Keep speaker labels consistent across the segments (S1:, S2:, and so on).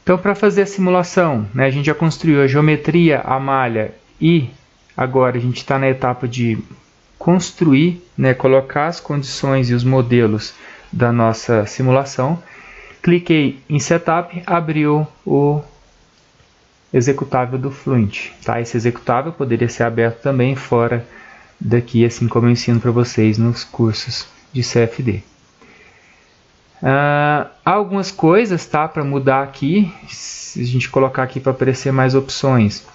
S1: Então, para fazer a simulação, né, a gente já construiu a geometria, a malha e agora a gente está na etapa de construir, né, colocar as condições e os modelos da nossa simulação. Cliquei em Setup, abriu o executável do Fluent. Tá? Esse executável poderia ser aberto também fora daqui, assim como eu ensino para vocês nos cursos de CFD. Há algumas coisas, tá, para mudar aqui. Se a gente colocar aqui para aparecer mais opções,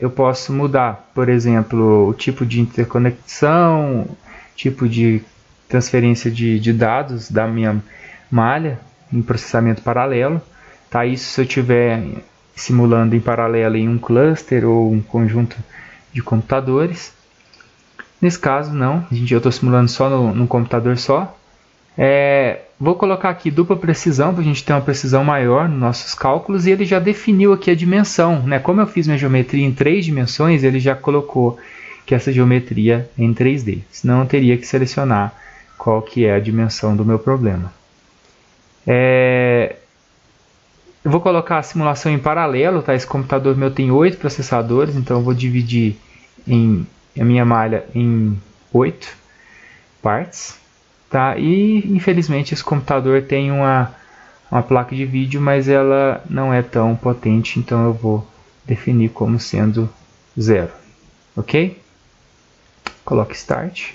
S1: eu posso mudar, por exemplo, o tipo de interconexão, tipo de transferência de dados da minha malha em processamento paralelo. Tá? Isso se eu estiver simulando em paralelo em um cluster ou um conjunto de computadores. Nesse caso, não. Eu estou simulando só num computador só. Vou colocar aqui dupla precisão para a gente ter uma precisão maior nos nossos cálculos, e ele já definiu aqui a dimensão, né? Como eu fiz minha geometria em 3 dimensões, ele já colocou que essa geometria é em 3D, senão eu teria que selecionar qual que é a dimensão do meu problema. Eu vou colocar a simulação em paralelo, tá? Esse computador meu tem 8 processadores, então eu vou dividir a minha malha em 8 partes. Tá? E infelizmente esse computador tem uma placa de vídeo, mas ela não é tão potente, então eu vou definir como sendo 0. Ok? Coloque Start.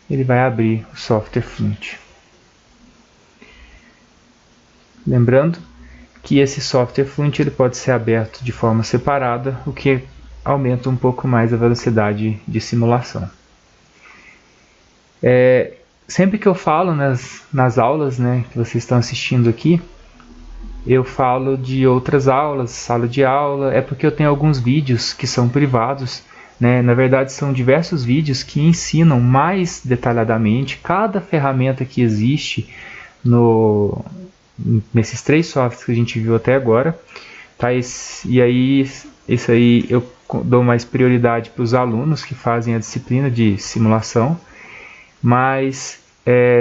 S1: Ele vai abrir o software Fluent. Lembrando que esse software Fluent ele pode ser aberto de forma separada, o que aumenta um pouco mais a velocidade de simulação. Sempre que eu falo nas aulas, né, que vocês estão assistindo aqui, eu falo de outras aulas, sala de aula, é porque eu tenho alguns vídeos que são privados, né? Na verdade são diversos vídeos que ensinam mais detalhadamente cada ferramenta que existe nesses 3 softwares que a gente viu até agora. Tá? E aí, isso aí eu dou mais prioridade para os alunos que fazem a disciplina de simulação. Mas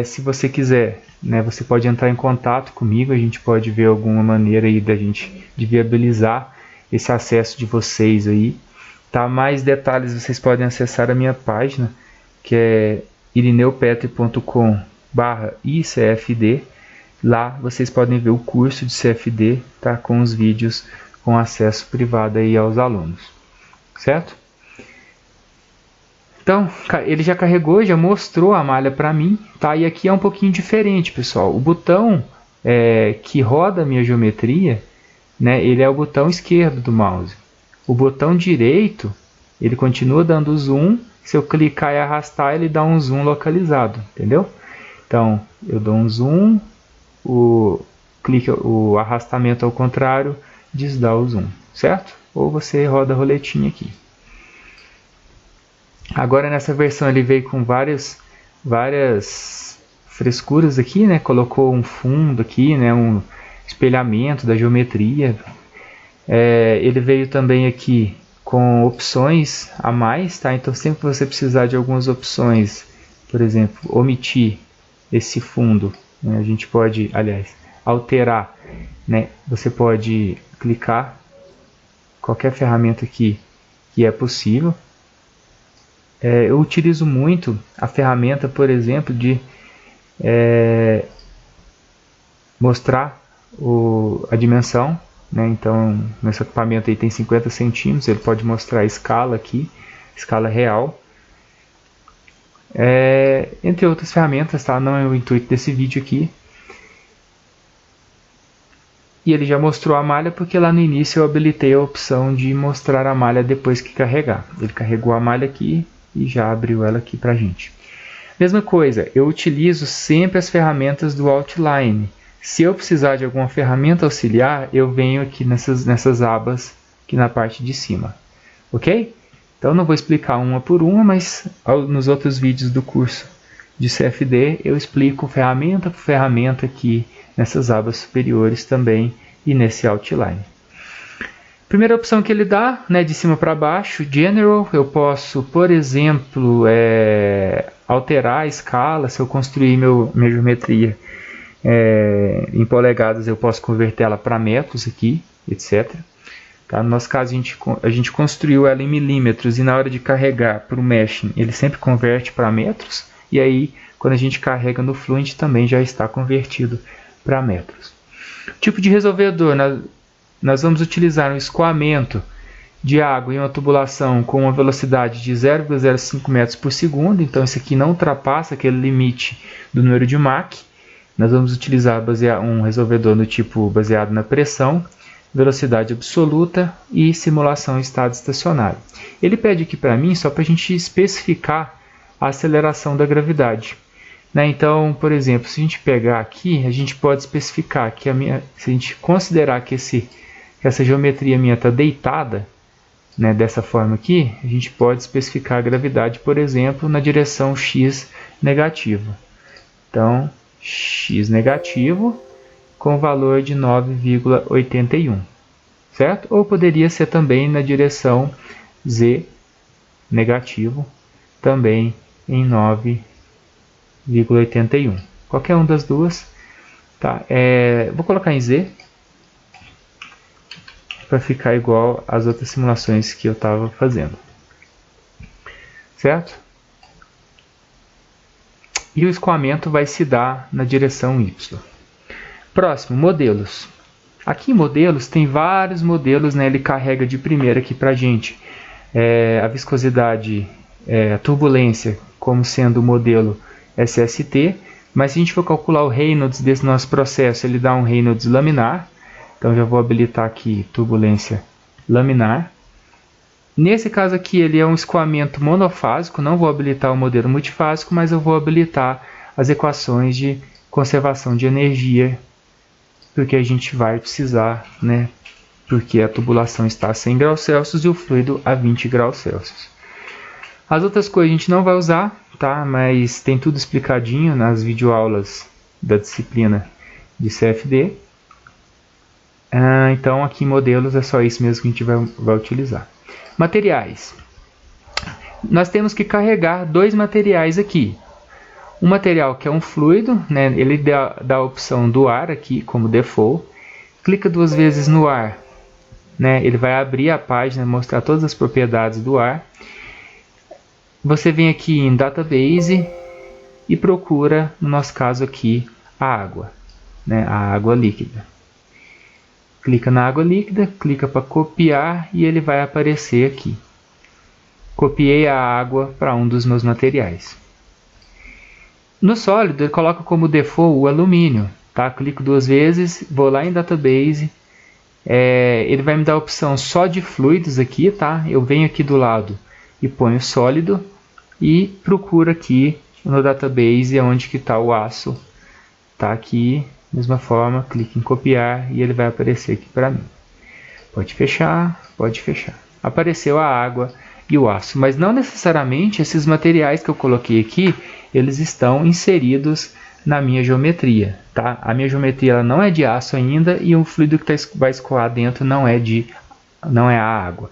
S1: se você quiser, né, você pode entrar em contato comigo, a gente pode ver alguma maneira aí de viabilizar esse acesso de vocês aí. Tá? Mais detalhes vocês podem acessar a minha página, que é irineupetri.com/icfd. Lá vocês podem ver o curso de CFD, tá? Com os vídeos com acesso privado aí aos alunos, certo? Então, ele já carregou, já mostrou a malha para mim, tá? E aqui é um pouquinho diferente, pessoal. O botão que roda a minha geometria, né, ele é o botão esquerdo do mouse. O botão direito, ele continua dando zoom. Se eu clicar e arrastar, ele dá um zoom localizado, entendeu? Então, eu dou um zoom, o arrastamento ao contrário desdá o zoom, certo? Ou você roda a roletinha aqui. Agora nessa versão ele veio com várias frescuras aqui, né? Colocou um fundo aqui, né? Um espelhamento da geometria. Ele veio também aqui com opções a mais, tá? Então sempre que você precisar de algumas opções, por exemplo, omitir esse fundo, né? A gente pode, aliás, alterar, né? Você pode clicar qualquer ferramenta aqui que é possível. Eu utilizo muito a ferramenta, por exemplo, de mostrar a dimensão, né? Então, nesse equipamento aí tem 50 centímetros, ele pode mostrar a escala aqui, escala real. Entre outras ferramentas, tá? Não é o intuito desse vídeo aqui. E ele já mostrou a malha porque lá no início eu habilitei a opção de mostrar a malha depois que carregar. Ele carregou a malha aqui e já abriu ela aqui para a gente. Mesma coisa, eu utilizo sempre as ferramentas do Outline. Se eu precisar de alguma ferramenta auxiliar, eu venho aqui nessas abas aqui na parte de cima. Ok? Então não vou explicar uma por uma, mas nos outros vídeos do curso de CFD eu explico ferramenta por ferramenta aqui nessas abas superiores também e nesse Outline. Primeira opção que ele dá, né, de cima para baixo, General, eu posso, por exemplo, alterar a escala. Se eu construir minha geometria Em polegadas eu posso converter ela para metros aqui, etc. Tá? No nosso caso a gente construiu ela em milímetros e na hora de carregar para o meshing ele sempre converte para metros. E aí quando a gente carrega no Fluent também já está convertido para metros. Tipo de resolvedor, nós vamos utilizar um escoamento de água em uma tubulação com uma velocidade de 0,05 metros por segundo. Então isso aqui não ultrapassa aquele limite do número de Mach. Nós vamos utilizar um resolvedor do tipo baseado na pressão, velocidade absoluta e simulação em estado estacionário. Ele pede aqui para mim só para a gente especificar a aceleração da gravidade. Então, por exemplo, se a gente pegar aqui, a gente pode especificar que se a gente considerar que essa geometria minha está deitada, dessa forma aqui, a gente pode especificar a gravidade, por exemplo, na direção x negativo. Então, x negativo com valor de 9,81, certo? Ou poderia ser também na direção z negativo, também em 9,81. Qualquer uma das duas, tá? Vou colocar em z para ficar igual às outras simulações que eu estava fazendo, certo? E o escoamento vai se dar na direção y. Próximo, modelos. Aqui em modelos tem vários modelos, ele carrega de primeira aqui para a gente a viscosidade, a turbulência como sendo o modelo SST, mas se a gente for calcular o Reynolds desse nosso processo, ele dá um Reynolds laminar. Então já vou habilitar aqui turbulência laminar. Nesse caso aqui ele é um escoamento monofásico, não vou habilitar o modelo multifásico, mas eu vou habilitar as equações de conservação de energia, porque a gente vai precisar, porque a tubulação está a 100 graus Celsius e o fluido a 20 graus Celsius. As outras coisas a gente não vai usar, tá? Mas tem tudo explicadinho nas videoaulas da disciplina de CFD. Então aqui em modelos é só isso mesmo que a gente vai utilizar. Materiais. Nós temos que carregar dois materiais aqui. Um material que é um fluido, ele dá a opção do ar aqui como default. Clica duas vezes no ar, ele vai abrir a página e mostrar todas as propriedades do ar. Você vem aqui em Database e procura, no nosso caso aqui, a água, a água líquida. Clica na água líquida, clica para copiar e ele vai aparecer aqui. Copiei a água para um dos meus materiais. No sólido, ele coloca como default o alumínio. Tá? Clico duas vezes, vou lá em Database. Ele vai me dar a opção só de fluidos aqui. Tá? Eu venho aqui do lado e ponho sólido e procuro aqui no Database onde que está o aço. Tá aqui. Mesma forma, clique em copiar e ele vai aparecer aqui para mim. Pode fechar, pode fechar. Apareceu a água e o aço, mas não necessariamente esses materiais que eu coloquei aqui, eles estão inseridos na minha geometria. Tá? A minha geometria ela não é de aço ainda e o fluido que vai escoar dentro não é a água.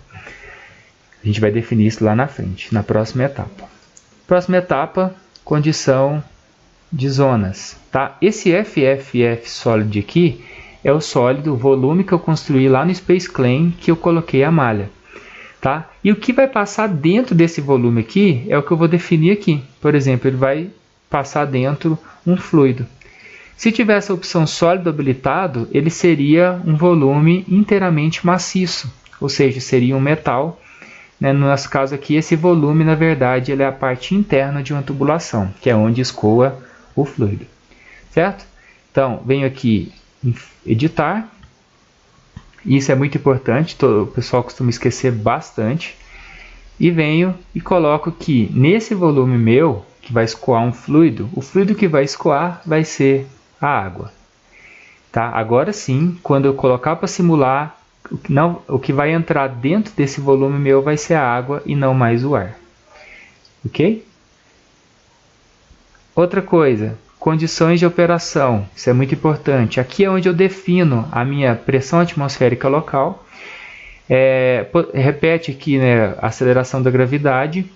S1: A gente vai definir isso lá na frente, na próxima etapa. Próxima etapa, condição de zonas. Tá? Esse FFF Solid aqui é o sólido, o volume que eu construí lá no Space Claim que eu coloquei a malha. Tá? E o que vai passar dentro desse volume aqui é o que eu vou definir aqui. Por exemplo, ele vai passar dentro um fluido. Se tivesse a opção sólido habilitado, ele seria um volume inteiramente maciço, ou seja, seria um metal. No nosso caso aqui, esse volume, na verdade, ele é a parte interna de uma tubulação, que é onde escoa o fluido. Certo? Então, venho aqui em editar. Isso é muito importante, o pessoal costuma esquecer bastante. E venho e coloco que nesse volume meu, que vai escoar um fluido, o fluido que vai escoar vai ser a água. Tá? Agora sim, quando eu colocar para simular, o que vai entrar dentro desse volume meu vai ser a água e não mais o ar. Ok? Outra coisa, condições de operação, isso é muito importante. Aqui é onde eu defino a minha pressão atmosférica local. Repete aqui a aceleração da gravidade.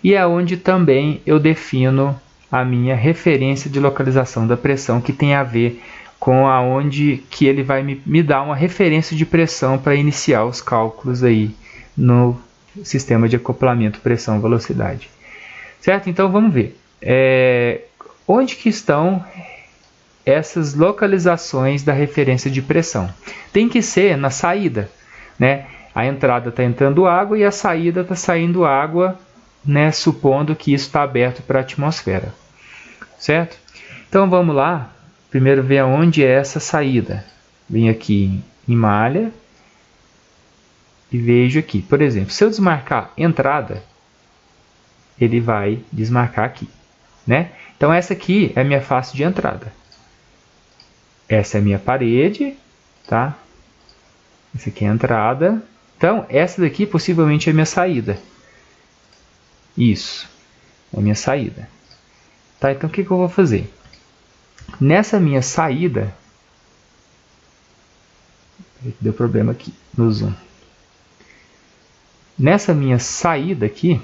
S1: E é onde também eu defino a minha referência de localização da pressão, que tem a ver com aonde que ele vai me dar uma referência de pressão para iniciar os cálculos aí no sistema de acoplamento pressão-velocidade. Certo? Então vamos ver. Onde que estão essas localizações da referência de pressão? Tem que ser na saída, né? A entrada está entrando água e a saída está saindo água, né? Supondo que isso está aberto para a atmosfera. Certo? Então vamos lá. Primeiro ver aonde é essa saída. Venho aqui em malha e vejo aqui. Por exemplo, se eu desmarcar entrada, ele vai desmarcar aqui, né? Então essa aqui é a minha face de entrada. Essa é a minha parede, tá? Essa aqui é a entrada. Então essa daqui possivelmente é a minha saída. Isso, é a minha saída. Tá? Então o que eu vou fazer? Nessa minha saída, deu problema aqui no zoom. Nessa minha saída aqui,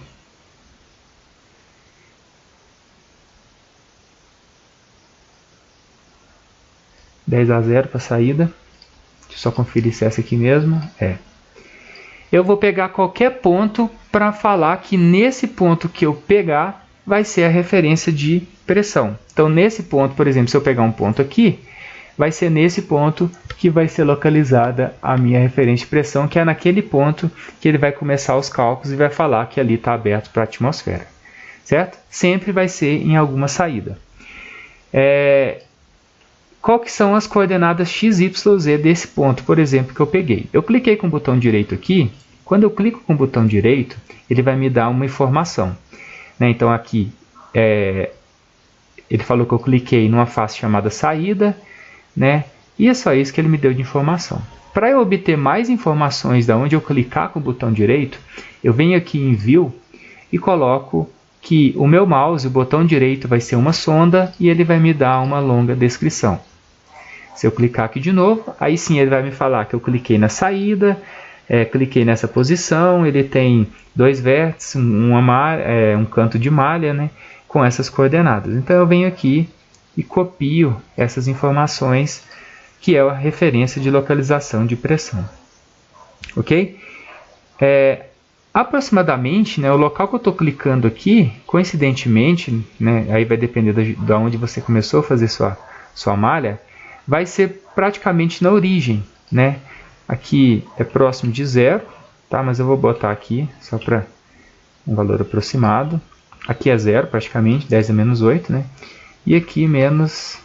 S1: (10-0) para a saída. Deixa eu só conferir se é essa aqui mesmo. Eu vou pegar qualquer ponto para falar que nesse ponto que eu pegar vai ser a referência de pressão. Então, nesse ponto, por exemplo, se eu pegar um ponto aqui, vai ser nesse ponto que vai ser localizada a minha referência de pressão, que é naquele ponto que ele vai começar os cálculos e vai falar que ali está aberto para a atmosfera. Certo? Sempre vai ser em alguma saída. Qual que são as coordenadas x, y, z desse ponto, por exemplo, que eu peguei? Eu cliquei com o botão direito aqui. Quando eu clico com o botão direito, ele vai me dar uma informação, né? Então aqui, ele falou que eu cliquei numa face chamada saída, né? E é só isso que ele me deu de informação. Para eu obter mais informações de onde eu clicar com o botão direito, eu venho aqui em View e coloco que o meu mouse, o botão direito, vai ser uma sonda e ele vai me dar uma longa descrição. Se eu clicar aqui de novo, aí sim ele vai me falar que eu cliquei na saída, cliquei nessa posição, ele tem 2 vértices, um canto de malha, né, com essas coordenadas. Então eu venho aqui e copio essas informações, que é a referência de localização de pressão. Ok? Aproximadamente, né, o local que eu estou clicando aqui, coincidentemente, né, aí vai depender de onde você começou a fazer sua malha, vai ser praticamente na origem, né? Aqui é próximo de 0, tá? Mas eu vou botar aqui só para um valor aproximado. Aqui é 0 praticamente, 10 a menos 8, né? E aqui menos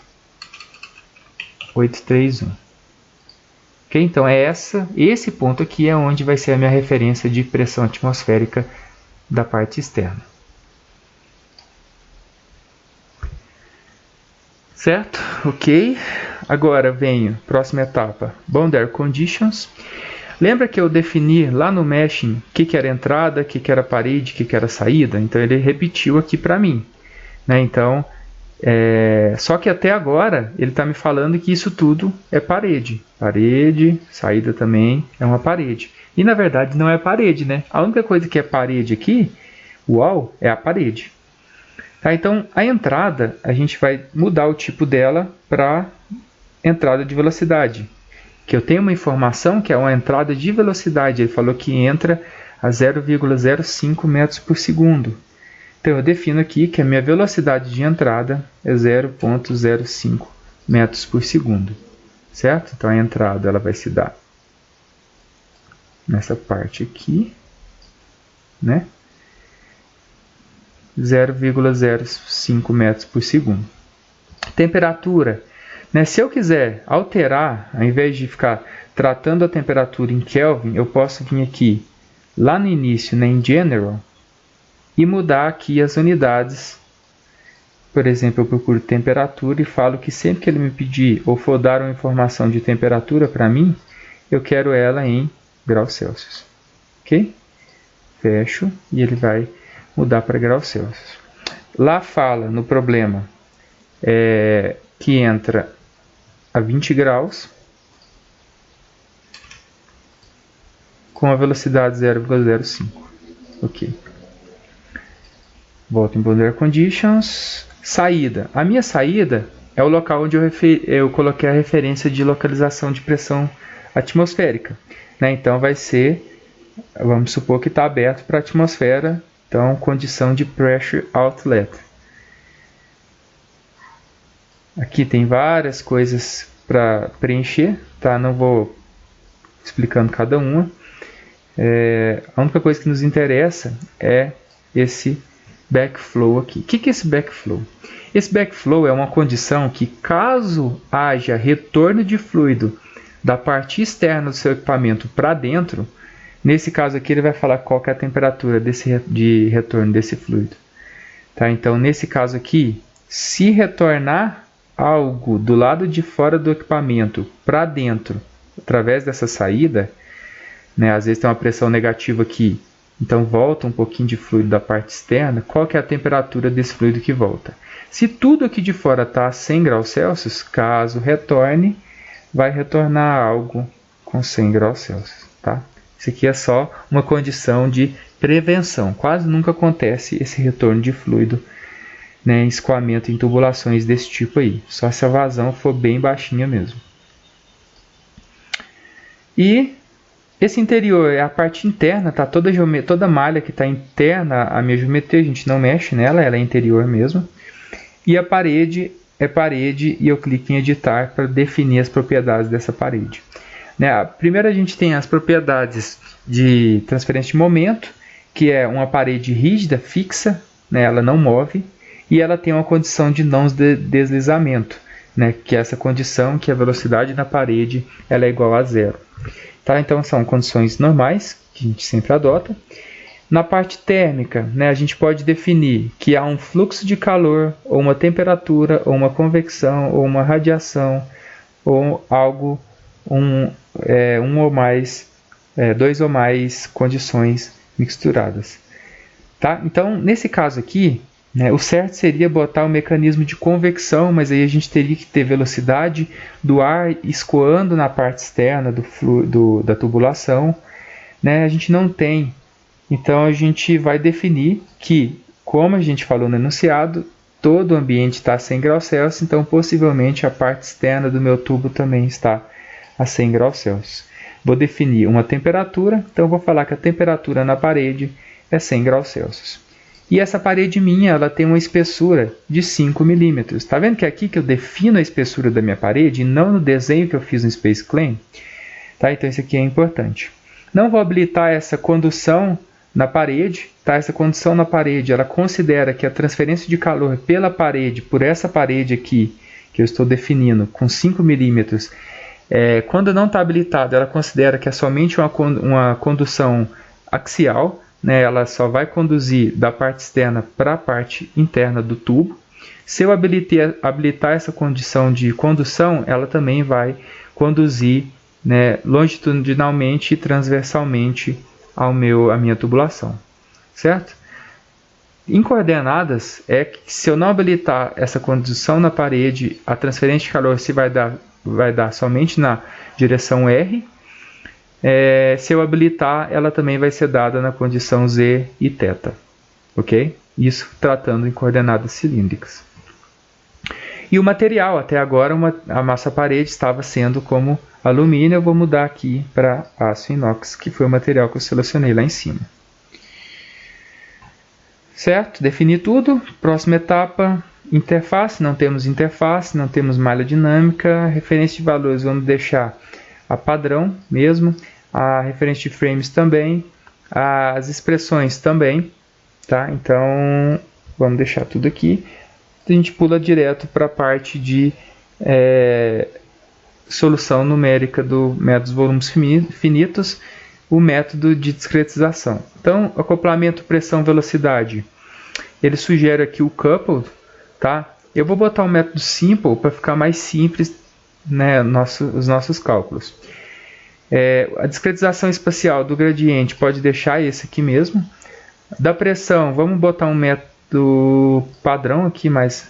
S1: 831. Ok? Então esse ponto aqui é onde vai ser a minha referência de pressão atmosférica da parte externa. Certo? Ok. Agora venho, próxima etapa, Boundary Conditions. Lembra que eu defini lá no Meshing o que era entrada, o que era parede, o que era saída? Então ele repetiu aqui para mim, né? Então, só que até agora ele está me falando que isso tudo é parede. Parede, saída também é uma parede. E na verdade não é parede, né? A única coisa que é parede aqui, wall, é a parede. Tá, então a entrada, a gente vai mudar o tipo dela para entrada de velocidade. Que eu tenho uma informação que é uma entrada de velocidade. Ele falou que entra a 0,05 metros por segundo. Então eu defino aqui que a minha velocidade de entrada é 0,05 metros por segundo. Certo? Então a entrada ela vai se dar nessa parte aqui, né? 0,05 metros por segundo. Temperatura. Né? Se eu quiser alterar, ao invés de ficar tratando a temperatura em Kelvin, eu posso vir aqui, lá no início, né, em General, e mudar aqui as unidades. Por exemplo, eu procuro temperatura e falo que sempre que ele me pedir ou for dar uma informação de temperatura para mim, eu quero ela em graus Celsius. Ok? Fecho e ele vai mudar para graus Celsius. Lá fala no problema que entra a 20 graus com a velocidade 0,05. Ok. Volto em Boundary Conditions. Saída. A minha saída é o local onde eu coloquei a referência de localização de pressão atmosférica, né? Então vai ser, vamos supor que está aberto para a atmosfera, então condição de Pressure Outlet. Aqui tem várias coisas para preencher, tá? Não vou explicando cada uma. A única coisa que nos interessa é esse backflow aqui. O que é esse backflow? Esse backflow é uma condição que, caso haja retorno de fluido da parte externa do seu equipamento para dentro, nesse caso aqui ele vai falar qual que é a temperatura de retorno desse fluido. Tá? Então, nesse caso aqui, se retornar algo do lado de fora do equipamento para dentro, através dessa saída, né, às vezes tem uma pressão negativa aqui, então volta um pouquinho de fluido da parte externa, qual que é a temperatura desse fluido que volta? Se tudo aqui de fora está a 100 graus Celsius, caso retorne, vai retornar algo com 100 graus Celsius. Tá? Isso aqui é só uma condição de prevenção. Quase nunca acontece esse retorno de fluido, né, em escoamento em tubulações desse tipo aí. Só se a vazão for bem baixinha mesmo. E esse interior é a parte interna, tá? Toda malha que está interna à minha geometria, a gente não mexe nela, ela é interior mesmo. E a parede é parede e eu clico em editar para definir as propriedades dessa parede. Né? Primeiro a gente tem as propriedades de transferência de momento, que é uma parede rígida, fixa, né? Ela não move, e ela tem uma condição de não deslizamento, né? Que é essa condição que a velocidade na parede ela é igual a zero. Tá? Então são condições normais, que a gente sempre adota. Na parte térmica, né, a gente pode definir que há um fluxo de calor, ou uma temperatura, ou uma convecção, ou uma radiação, ou algo, dois ou mais condições misturadas. Tá? Então, nesse caso aqui, né, o certo seria botar o mecanismo de convecção, mas aí a gente teria que ter velocidade do ar escoando na parte externa da tubulação. Né? A gente não tem. Então a gente vai definir que, como a gente falou no enunciado, todo o ambiente está a 100 graus Celsius, então possivelmente a parte externa do meu tubo também está a 100 graus Celsius. Vou definir uma temperatura, então vou falar que a temperatura na parede é 100 graus Celsius. E essa parede minha, ela tem uma espessura de 5 milímetros. Está vendo que é aqui que eu defino a espessura da minha parede e não no desenho que eu fiz no Space Claim? Tá? Então isso aqui é importante. Não vou habilitar essa condução na parede. Tá? Essa condução na parede, ela considera que a transferência de calor pela parede, por essa parede aqui, que eu estou definindo, com 5 milímetros, quando não está habilitada, ela considera que é somente uma condução axial, né? Ela só vai conduzir da parte externa para a parte interna do tubo. Se eu habilitar essa condição de condução, ela também vai conduzir, né, longitudinalmente e transversalmente à minha tubulação. Certo? Em coordenadas, se eu não habilitar essa condução na parede, a transferência de calor vai dar somente na direção R. Se eu habilitar, ela também vai ser dada na condição Z e θ. Ok? Isso tratando em coordenadas cilíndricas. E o material, até agora a massa parede estava sendo como alumínio. Eu vou mudar aqui para aço inox, que foi o material que eu selecionei lá em cima. Certo? Defini tudo. Próxima etapa, interface. Não temos interface, não temos malha dinâmica. Referência de valores, vamos deixar a padrão mesmo. A referência de frames também. As expressões também. Tá? Então, vamos deixar tudo aqui. A gente pula direto para a parte de solução numérica do método dos volumes finitos, o método de discretização. Então, acoplamento pressão-velocidade, ele sugere aqui o coupled, tá? Eu vou botar o método simple para ficar mais simples, né, os nossos cálculos. A discretização espacial do gradiente pode deixar esse aqui mesmo. Da pressão, vamos botar um método padrão aqui, mais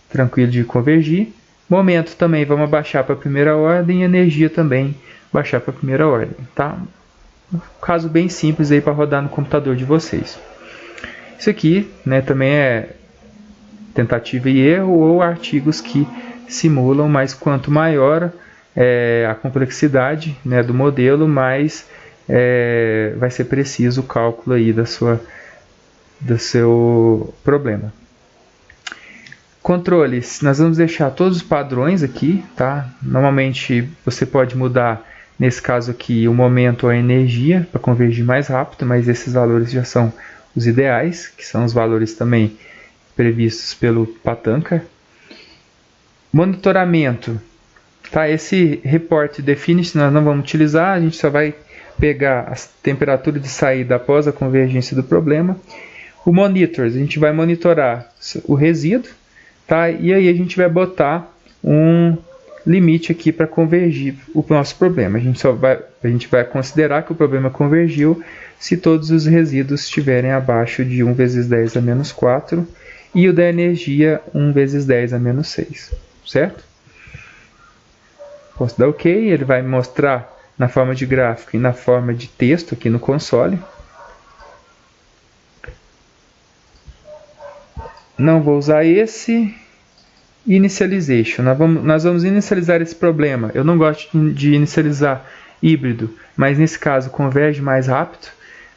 S1: tranquilo de convergir. Momento também vamos abaixar para a primeira ordem, e energia também baixar para a primeira ordem. Tá? Um caso bem simples aí para rodar no computador de vocês. Isso aqui, né, também tentativa e erro ou artigos que simulam, mas quanto maior a complexidade, né, do modelo, mais vai ser preciso o cálculo aí do seu problema. Controles, nós vamos deixar todos os padrões aqui, tá? Normalmente você pode mudar, nesse caso aqui, o momento ou a energia para convergir mais rápido, mas esses valores já são os ideais, que são os valores também previstos pelo Patanka. Monitoramento, tá? Esse report definite nós não vamos utilizar, a gente só vai pegar a temperatura de saída após a convergência do problema. O monitors, a gente vai monitorar o resíduo, tá? E aí a gente vai botar um limite aqui para convergir o nosso problema. A gente vai considerar que o problema convergiu se todos os resíduos estiverem abaixo de 1 vezes 10 a menos 4 e o da energia 1 vezes 10 a menos 6, certo? Posso dar OK, ele vai me mostrar na forma de gráfico e na forma de texto aqui no console. Não vou usar esse. Initialization. Nós vamos inicializar esse problema. Eu não gosto de inicializar híbrido, mas nesse caso converge mais rápido.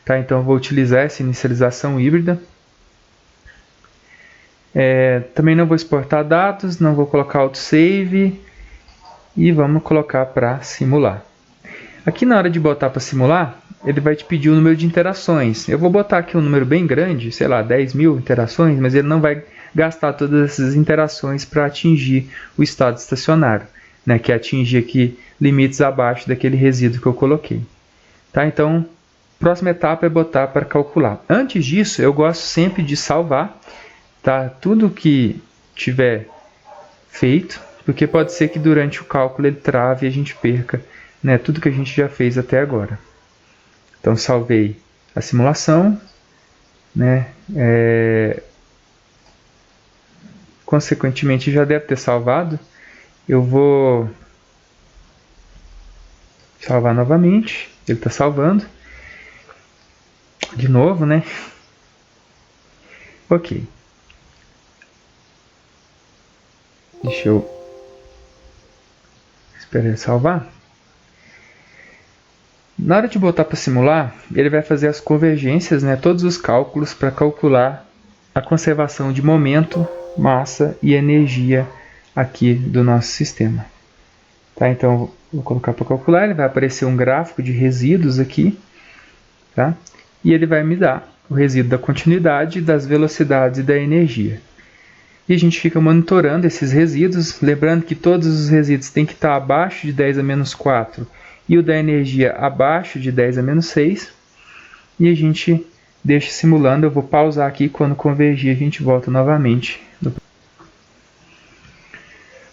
S1: Tá? Então eu vou utilizar essa inicialização híbrida. Também não vou exportar dados, não vou colocar autosave. E vamos colocar para simular. Aqui na hora de botar para simular, ele vai te pedir o número de interações. Eu vou botar aqui um número bem grande, sei lá, 10.000 interações, mas ele não vai gastar todas essas interações para atingir o estado estacionário, né, que é atingir aqui limites abaixo daquele resíduo que eu coloquei. Tá? Então, próxima etapa é botar para calcular. Antes disso, eu gosto sempre de salvar, tá, tudo que tiver feito, porque pode ser que durante o cálculo ele trave e a gente perca, né, tudo que a gente já fez até agora. Então, salvei a simulação, né, consequentemente já deve ter salvado. Eu vou salvar novamente. Ele está salvando. De novo, né? Ok. Deixa eu esperar ele salvar. Na hora de botar para simular, ele vai fazer as convergências, né? Todos os cálculos para calcular a conservação de momento, massa e energia aqui do nosso sistema. Tá? Então, vou colocar para calcular, ele vai aparecer um gráfico de resíduos aqui, tá? E ele vai me dar o resíduo da continuidade, das velocidades e da energia. E a gente fica monitorando esses resíduos, lembrando que todos os resíduos têm que estar abaixo de 10 a menos 4 e o da energia abaixo de 10 a menos 6. E a gente deixa simulando, eu vou pausar aqui, quando convergir a gente volta novamente.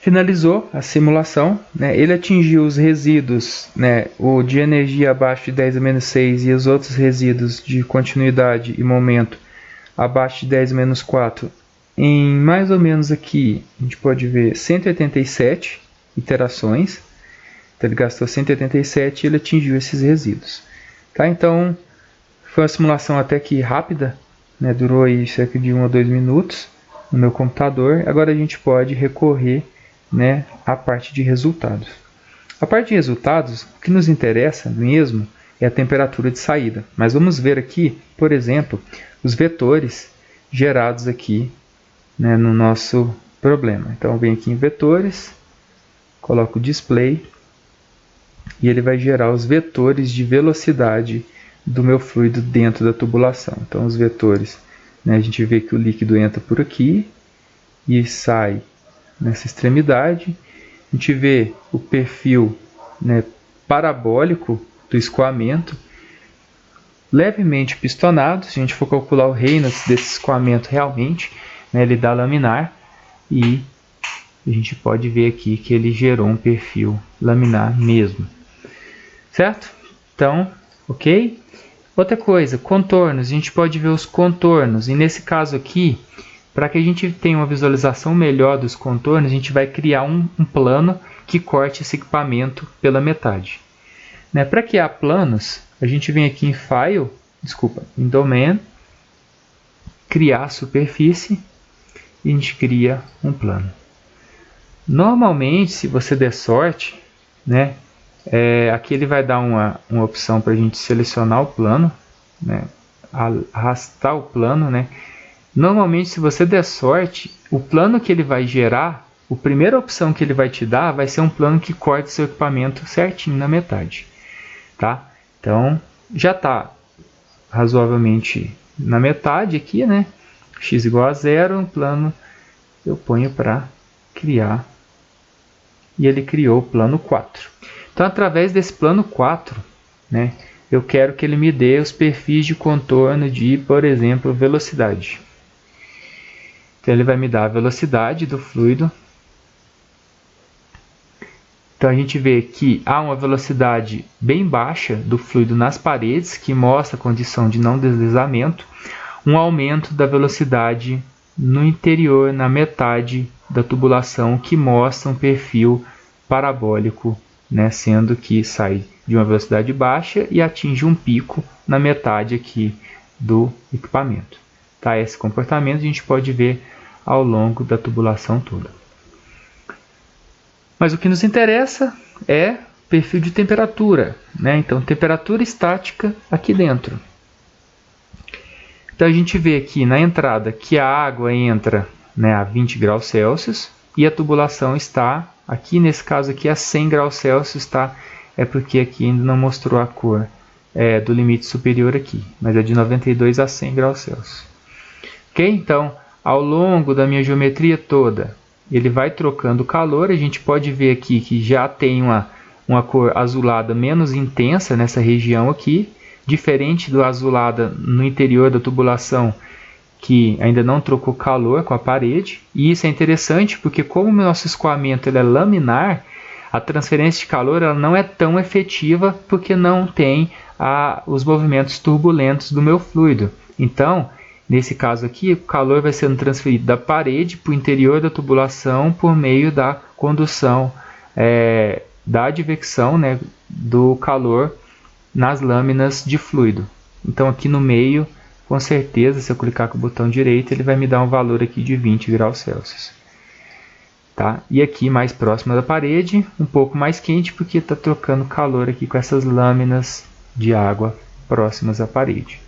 S1: Finalizou a simulação, né? Ele atingiu os resíduos, né? O de energia abaixo de 10 a menos 6 e os outros resíduos de continuidade e momento abaixo de 10 a menos 4 em mais ou menos aqui, a gente pode ver 187 iterações. Então ele gastou 187 e ele atingiu esses resíduos. Tá? Então foi uma simulação até que rápida, né? Durou aí cerca de 1 a 2 minutos no meu computador. Agora a gente pode recorrer, né, à parte de resultados. A parte de resultados, o que nos interessa mesmo é a temperatura de saída. Mas vamos ver aqui, por exemplo, os vetores gerados aqui, né, no nosso problema. Então eu venho aqui em vetores, coloco display e ele vai gerar os vetores de velocidade do meu fluido dentro da tubulação. Então os vetores, né, a gente vê que o líquido entra por aqui e sai nessa extremidade. A gente vê o perfil, né, parabólico do escoamento, levemente pistonado. Se a gente for calcular o Reynolds desse escoamento realmente, né, ele dá laminar, e a gente pode ver aqui que ele gerou um perfil laminar mesmo. Certo? Então, ok? Outra coisa, contornos. A gente pode ver os contornos, e nesse caso aqui, para que a gente tenha uma visualização melhor dos contornos, a gente vai criar um plano que corte esse equipamento pela metade. Né? Para criar planos, a gente vem aqui em Domain, criar superfície, e a gente cria um plano. Normalmente, se você der sorte, né, aqui ele vai dar uma opção para a gente selecionar o plano, né, arrastar o plano, né. Normalmente, se você der sorte, o plano que ele vai gerar, a primeira opção que ele vai te dar vai ser um plano que corte seu equipamento certinho na metade, tá? Então, já está razoavelmente na metade aqui, né? X igual a 0, um plano eu ponho para criar. E ele criou o plano 4. Então, através desse plano 4, né, eu quero que ele me dê os perfis de contorno de, por exemplo, velocidade. Então, ele vai me dar a velocidade do fluido. Então, a gente vê que há uma velocidade bem baixa do fluido nas paredes, que mostra a condição de não deslizamento. Um aumento da velocidade no interior, na metade da tubulação, que mostra um perfil parabólico, né, sendo que sai de uma velocidade baixa e atinge um pico na metade aqui do equipamento. Tá? Esse comportamento a gente pode ver ao longo da tubulação toda. Mas o que nos interessa é perfil de temperatura, né? Então, temperatura estática aqui dentro. Então, a gente vê aqui na entrada que a água entra, né, a 20 graus Celsius e a tubulação está, aqui nesse caso aqui, a 100 graus Celsius, tá? É porque aqui ainda não mostrou a cor do limite superior aqui, mas é de 92 a 100 graus Celsius. Ok? Então, ao longo da minha geometria toda, ele vai trocando calor. A gente pode ver aqui que já tem uma cor azulada menos intensa nessa região aqui, diferente do azulada no interior da tubulação, que ainda não trocou calor com a parede. E isso é interessante porque, como o nosso escoamento ele é laminar, a transferência de calor ela não é tão efetiva porque não tem os movimentos turbulentos do meu fluido. Então, nesse caso aqui, o calor vai sendo transferido da parede para o interior da tubulação por meio da condução, da advecção, né, do calor nas lâminas de fluido. Então aqui no meio, com certeza, se eu clicar com o botão direito, ele vai me dar um valor aqui de 20 graus Celsius. Tá? E aqui mais próximo da parede, um pouco mais quente, porque está trocando calor aqui com essas lâminas de água próximas à parede.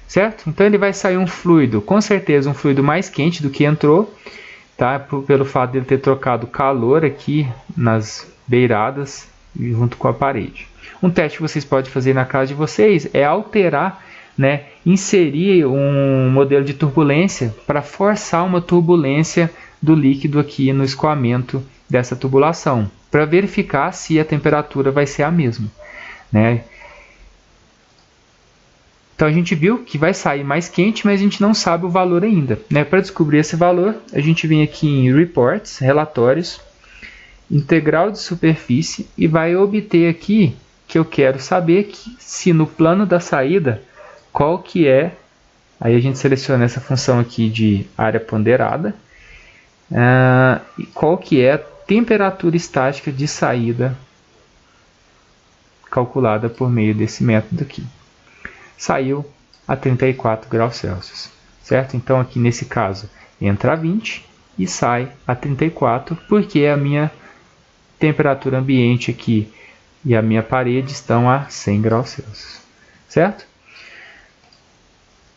S1: Certo? Então ele vai sair um fluido, com certeza um fluido mais quente do que entrou, tá? Pelo fato de ele ter trocado calor aqui nas beiradas junto com a parede. Um teste que vocês podem fazer na casa de vocês é alterar, né, inserir um modelo de turbulência para forçar uma turbulência do líquido aqui no escoamento dessa tubulação, para verificar se a temperatura vai ser a mesma, né? Então a gente viu que vai sair mais quente, mas a gente não sabe o valor ainda, né? Para descobrir esse valor, a gente vem aqui em Reports, Relatórios, Integral de Superfície, e vai obter aqui que eu quero saber se no plano da saída, qual que é, aí a gente seleciona essa função aqui de área ponderada, e qual que é a temperatura estática de saída calculada por meio desse método aqui. Saiu a 34 graus Celsius, certo? Então aqui nesse caso entra a 20 e sai a 34, porque a minha temperatura ambiente aqui e a minha parede estão a 100 graus Celsius, certo?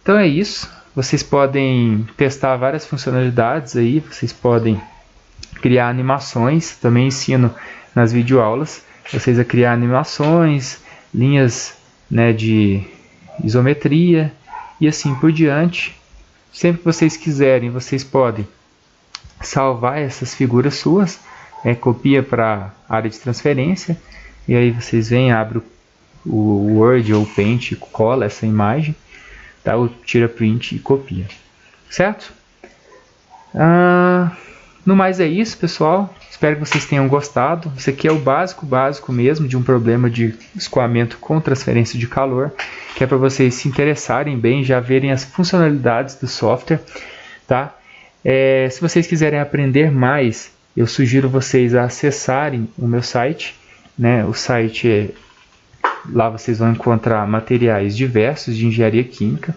S1: Então é isso. Vocês podem testar várias funcionalidades aí, vocês podem criar animações, também ensino nas videoaulas, vocês a criar animações, linhas, né, de isometria e assim por diante. Sempre que vocês quiserem, vocês podem salvar essas figuras suas, copia para a área de transferência, e aí vocês vêm, abrem o Word ou o Paint e cola essa imagem, tá? Ou tira print e copia, certo? No mais é isso, pessoal. Espero que vocês tenham gostado. Isso aqui é o básico mesmo de um problema de escoamento com transferência de calor, que é para vocês se interessarem bem, já verem as funcionalidades do software, tá? Se vocês quiserem aprender mais, eu sugiro vocês a acessarem o meu site, né? O site lá vocês vão encontrar materiais diversos de engenharia química.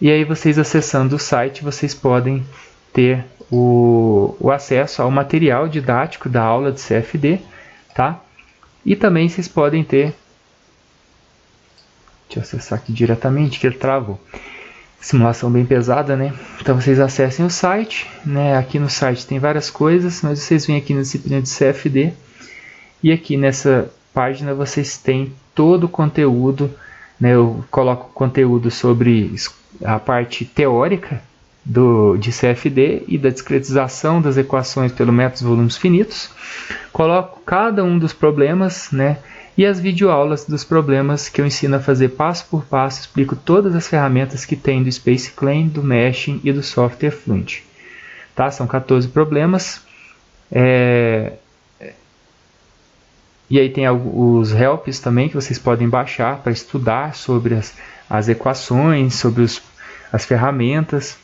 S1: E aí vocês acessando o site, vocês podem ter o acesso ao material didático da aula de CFD, tá? E também vocês podem ter... Deixa eu acessar aqui diretamente, que ele travou. Simulação bem pesada, né? Então vocês acessem o site, né? Aqui no site tem várias coisas, mas vocês vêm aqui na disciplina de CFD e aqui nessa página vocês têm todo o conteúdo, né? Eu coloco conteúdo sobre a parte teórica de CFD e da discretização das equações pelo método de volumes finitos. Coloco cada um dos problemas, né? E as videoaulas dos problemas que eu ensino a fazer passo por passo, explico todas as ferramentas que tem do Space Clean, do Meshing e do Software Fluent. Tá? São 14 problemas. E aí tem os helps também que vocês podem baixar para estudar sobre as equações, sobre as ferramentas.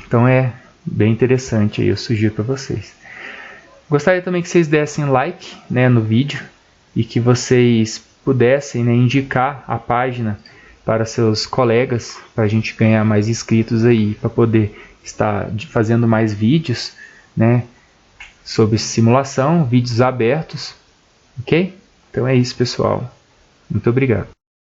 S1: Então é bem interessante, aí eu sugiro para vocês. Gostaria também que vocês dessem like, né, no vídeo e que vocês pudessem, né, indicar a página para seus colegas, para a gente ganhar mais inscritos aí, para poder estar fazendo mais vídeos, né, sobre simulação, vídeos abertos, ok? Então é isso, pessoal. Muito obrigado.